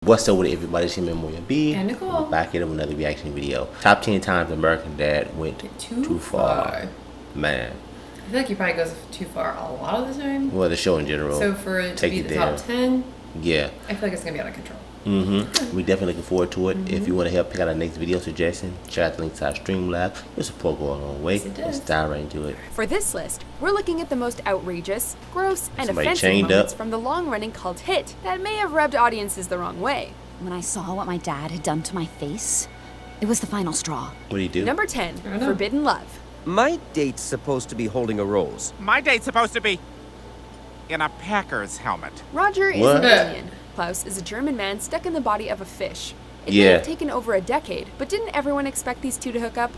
What's up with everybody? It's your man Moya B. And Nicole. We're back in with another reaction video. Top 10 times American Dad went too far. Man. I feel like he probably goes too far a lot of the time. Well, the show in general. So for it to be the top 10, yeah, I feel like it's going to be out of control. We definitely looking forward to it. If you want to help pick out our next video suggestion, check out the link to our Streamlabs. Your support go a long way. Let's dive right into it. For this list, we're looking at the most outrageous, gross, and Somebody offensive chained moments up. from the long-running cult hit that may have rubbed audiences the wrong way. When I saw what my dad had done to my face, it was the final straw. What do you do? Number 10, Forbidden Love. My date's supposed to be holding a rose. My date's supposed to be in a Packers helmet. Roger is What? an alien. Klaus is a German man stuck in the body of a fish. It may Yeah. have taken over a decade, but didn't everyone expect these two to hook up?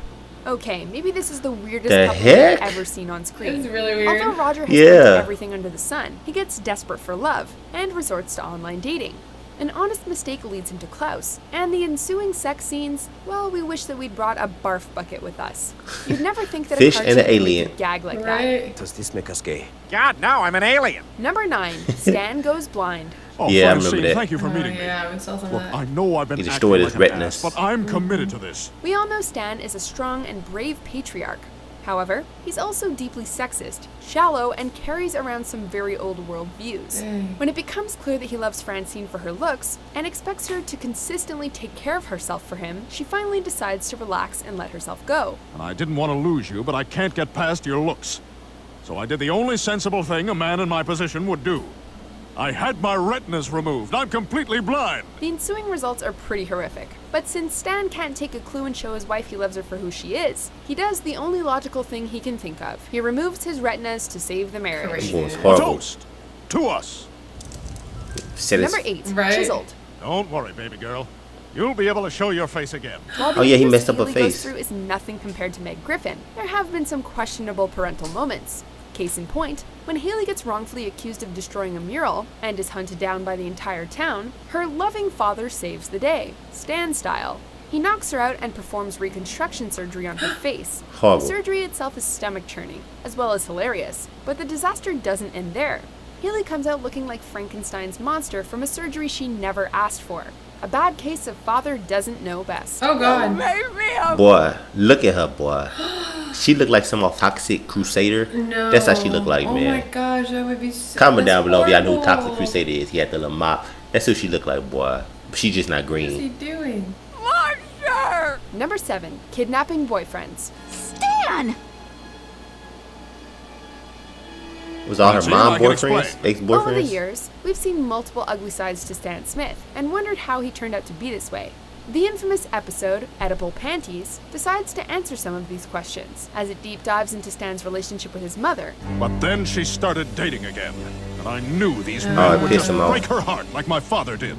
Okay, maybe this is the weirdest The couple heck? we've ever seen on screen. It's really weird. Although Roger has Yeah. tried everything under the sun, he gets desperate for love and resorts to online dating. An honest mistake leads him to Klaus, and the ensuing sex scenes, well, we wish that we'd brought a barf bucket with us. You'd never think that Fish a and an cartoon alien. would gag like that. Right? Does this make us gay? God, no, I'm an alien. Number 9, Stan Goes Blind. Oh, Yeah, I Francine, remember that. Thank you for meeting me. Yeah, we saw some of Look, that. I know I've been He acting destroyed like his an retinas. ass, but I'm committed to this. We all know Stan is a strong and brave patriarch. However, he's also deeply sexist, shallow, and carries around some very old world views. When it becomes clear that he loves Francine for her looks and expects her to consistently take care of herself for him, she finally decides to relax and let herself go. And I didn't want to lose you, but I can't get past your looks. So I did the only sensible thing a man in my position would do. I had my retinas removed. I'm completely blind. The ensuing results are pretty horrific. But since Stan can't take a clue and show his wife he loves her for who she is, he does the only logical thing he can think of. He removes his retinas to save the marriage. It was A horrible. toast to us. Said it's- Number 8, Right. Chiseled. Don't worry, baby girl. You'll be able to show your face again. While the Oh, yeah, he abuse messed up her Haley goes face. through is nothing compared to Meg Griffin, there have been some questionable parental moments. Case in point, when Haley gets wrongfully accused of destroying a mural and is hunted down by the entire town, her loving father saves the day, Stan style. He knocks her out and performs reconstruction surgery on her face. Horrible. The surgery itself is stomach churning, as well as hilarious, but the disaster doesn't end there. Haley comes out looking like Frankenstein's monster from a surgery she never asked for. A bad case of father doesn't know best. Oh, God. Boy, look at her, boy. She looked like some Toxic Crusader. No. That's how she looked like, oh man. my gosh, that would be so... Comment that's down below if y'all know who horrible. Toxic Crusader is. He had the little mop. That's who she looked like, boy. She's just not What is he green. doing? Number 7, Kidnapping Boyfriends. Stan! Was all her See, mom I can boyfriends, explain. ex-boyfriends? Over the years, we've seen multiple ugly sides to Stan Smith and wondered how he turned out to be this way. The infamous episode, Edible Panties, decides to answer some of these questions, as it deep dives into Stan's relationship with his mother. But then she started dating again. And I knew these Oh, men it would pissed just him off. break her heart like my father did.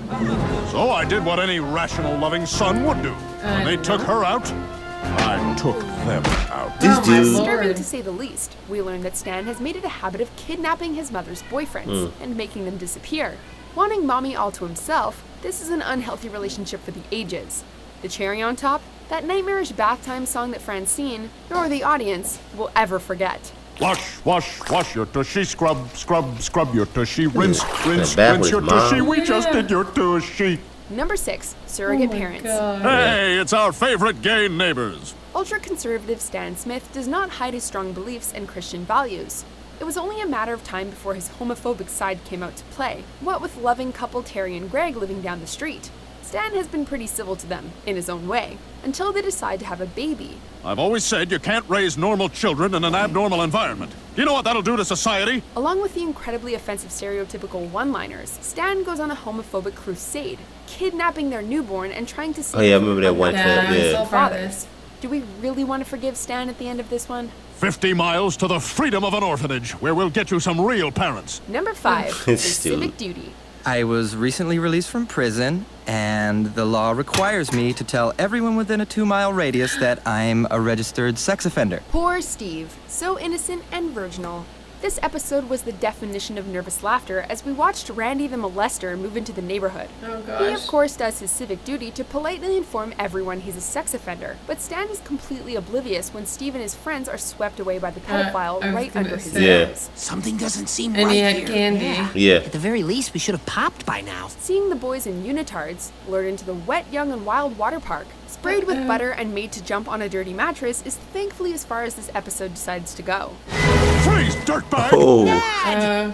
So I did what any rational, loving son would do. When they took her out, I took them out. This Oh, my dude, Lord. Disturbing to say the least, we learn that Stan has made it a habit of kidnapping his mother's boyfriends and making them disappear. Wanting mommy all to himself, this is an unhealthy relationship for the ages. The cherry on top, that nightmarish bath time song that Francine, nor the audience, will ever forget. Wash, wash, wash your tushy. Scrub, scrub, scrub your tushy. Rinse, rinse, bath rinse with your his mom. tushy. We just did your tushy. Number 6, Surrogate Oh my Parents. God. Hey, it's our favorite gay neighbors. Ultra-conservative Stan Smith does not hide his strong beliefs and Christian values. It was only a matter of time before his homophobic side came out to play, what with loving couple Terry and Greg living down the street. Stan has been pretty civil to them, in his own way, until they decide to have a baby. I've always said you can't raise normal children in an abnormal environment. You know what that'll do to society? Along with the incredibly offensive stereotypical one-liners, Stan goes on a homophobic crusade, kidnapping their newborn and trying to see Oh, yeah, I remember that one Yeah, clip. I Yeah. saw part of this. Do we really want to forgive Stan at the end of this one? 50 miles to the freedom of an orphanage, where we'll get you some real parents. Number 5 is Stupid. Civic Duty. I was recently released from prison, and the law requires me to tell everyone within a 2-mile radius that I'm a registered sex offender. Poor Steve, so innocent and virginal. This episode was the definition of nervous laughter as we watched Randy the molester move into the neighborhood. Oh He, gosh. of course, does his civic duty to politely inform everyone he's a sex offender, but Stan is completely oblivious when Steve and his friends are swept away by the pedophile I was right gonna under his say. nose. Something doesn't seem And right he had here. candy. Yeah. At the very least, we should have popped by now. Seeing the boys in unitards lured into the wet, young, and wild water park, sprayed with butter and made to jump on a dirty mattress is thankfully as far as this episode decides to go. Freeze, dirtbag! Oh.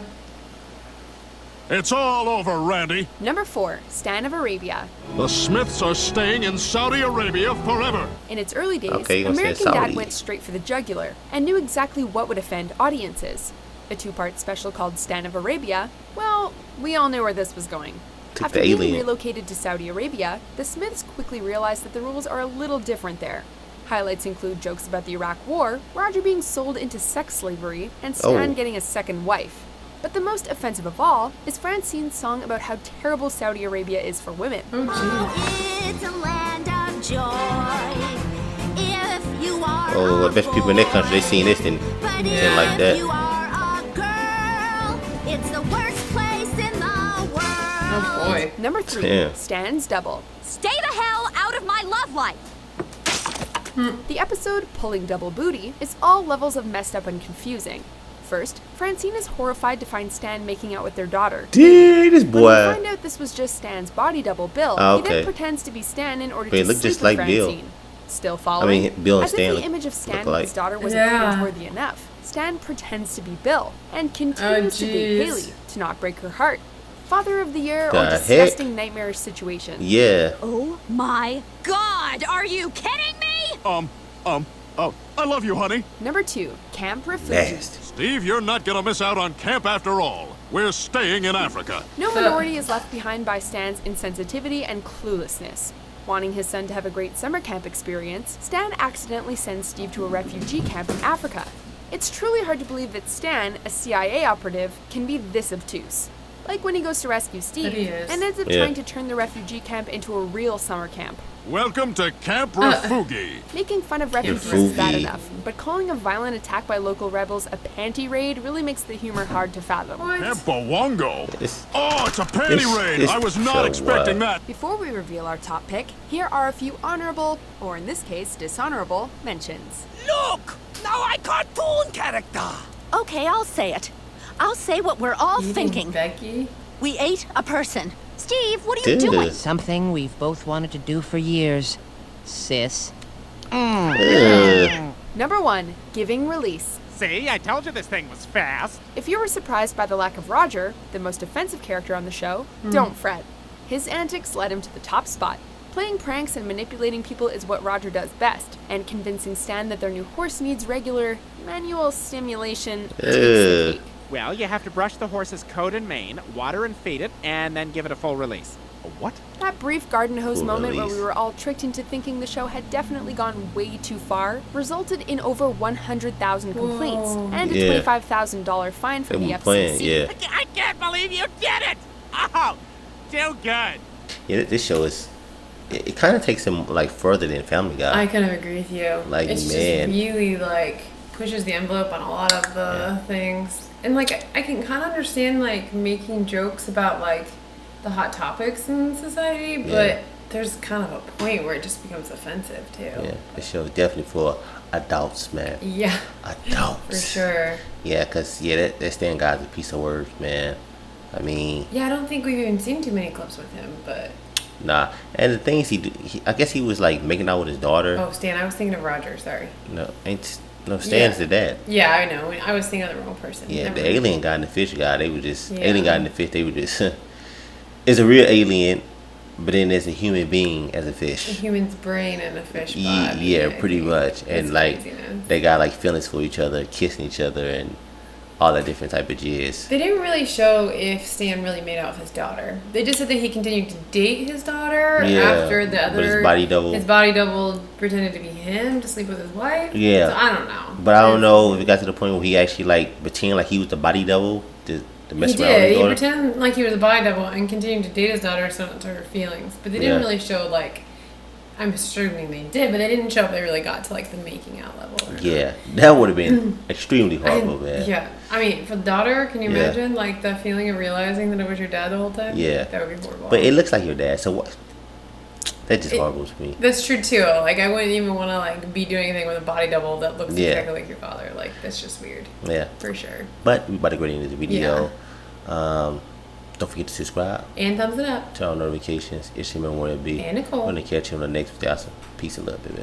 It's all over, Randy. Number 4, Stan of Arabia. The Smiths are staying in Saudi Arabia forever. In its early days, Okay, you're gonna say American Saudi. Dad went straight for the jugular and knew exactly what would offend audiences. A 2-part special called Stan of Arabia, well, we all knew where this was going. Took After the being alien. relocated to Saudi Arabia, the Smiths quickly realized that the rules are a little different there. Highlights include jokes about the Iraq War, Roger being sold into sex slavery, and Stan Oh. getting a second wife. But the most offensive of all is Francine's song about how terrible Saudi Arabia is for women. Oh jeez. It's a land of joy. If you are Oh, I a bet you people in that country, they seen this and but didn't like that. if you are a girl, it's the worst place in the world. Oh boy. Number 3, Damn. Stan's double. Stay the hell out of my love life! The episode Pulling Double Booty is all levels of messed up and confusing. First, Francine is horrified to find Stan making out with their daughter. Dang, this When we boy. find out this was just Stan's body double, Bill, Ah, he then okay. pretends to be Stan in order But he to looked sleep just with like Bill. Francine. Still following? I mean, Bill and As if Stan the look- image of Stan look with alike. his daughter wasn't Yeah. cringeworthy enough. Stan pretends to be Bill and continues to date jeez. Haley to not break her heart. Father of the year The or heck? disgusting nightmarish situation. Yeah. Oh my god, are you kidding me? I love you, honey. Number 2, Camp Refuge. Nasty. Steve, you're not gonna miss out on camp after all. We're staying in Africa. No minority is left behind by Stan's insensitivity and cluelessness. Wanting his son to have a great summer camp experience, Stan accidentally sends Steve to a refugee camp in Africa. It's truly hard to believe that Stan, a CIA operative, can be this obtuse. Like when he goes to rescue Steve But he is. and ends up Yeah. trying to turn the refugee camp into a real summer camp. Welcome to Camp Refuge. Making fun of refugees is bad Refuge. enough, but calling a violent attack by local rebels a panty raid really makes the humor hard to fathom. Camp Bawongo. This- Oh, it's a panty raid. this I was not so expecting wild. that. Before we reveal our top pick, here are a few honorable, or in this case, dishonorable, mentions. Look! Now I cartoon character! Okay, I'll say it. I'll say what we're all thinking. Becky. We ate a person. Steve, what are you Dude. doing? Something we've both wanted to do for years, sis. Ugh. Number 1, giving release. See, I told you this thing was fast. If you were surprised by the lack of Roger, the most offensive character on the show, don't fret. His antics led him to the top spot. Playing pranks and manipulating people is what Roger does best, and convincing Stan that their new horse needs regular manual stimulation takes the Ugh. cake. Well, you have to brush the horse's coat and mane, water and feed it, and then give it a full release. A what? That brief garden hose Full moment where release. we were all tricked into thinking the show had definitely gone way too far resulted in over 100,000 complaints Whoa. and a Yeah. $25,000 fine They from the were FCC. playing, yeah. I can't believe you did it! Oh, too good. Yeah, this show is. It kind of takes him like further than Family Guy. I kind of agree with you. Like, it's man. just really like pushes the envelope on a lot of the things. And like I can kind of understand like making jokes about like the hot topics in society, but Yeah. there's kind of a point where it just becomes offensive too. Yeah, this show is definitely for adults, man. Yeah, Adults. for sure. Yeah, cause that Stan guy's a piece of words, man. I mean, Yeah, I don't think we've even seen too many clips with him, but nah. And the things I guess he was like making out with his daughter. oh, Stan, I was thinking of Roger. Sorry. No, Stan's Yeah. the dad. Yeah, I know. I was thinking of the wrong person. Yeah, Never the mind. alien guy and the fish guy, they were just Yeah. alien guy and the fish. They were just. It's a real alien, but then there's a human being as a A fish. human's brain and a fish Yeah, body. yeah, I pretty think. much. And It's like craziness. they got like feelings for each other, kissing each other, and all that different type of jizz. They didn't really show if Stan really made out with his daughter. They just said that he continued to date his daughter Yeah, after the but other. his body double- His body double pretended to be him to sleep with his wife. Yeah. So I don't know. But I don't know if it got to the point where he actually like pretend like he was the body double to mess He around with did. his He daughter. pretended like he was a body double and continued to date his daughter so not to her feelings. But they didn't Yeah. really show like I'm assuming they did, but they didn't show if they really got to like the making out level. Or Yeah, that would have been extremely horrible, man. Yeah, I mean, for the daughter, can you Yeah. imagine like the feeling of realizing that it was your dad the whole time? Yeah. That would be horrible. But it looks like your dad, so what? That's just horrible to me. That's true too. Like I wouldn't even want to like be doing anything with a body double that looks Yeah. exactly like your father. Like that's just weird. Yeah. For sure. But we about to go into the video. Don't forget to subscribe, And thumbs it up. turn on notifications. It's your man, Warren B. And Nicole. We're gonna catch you on the next video. Peace and love, baby.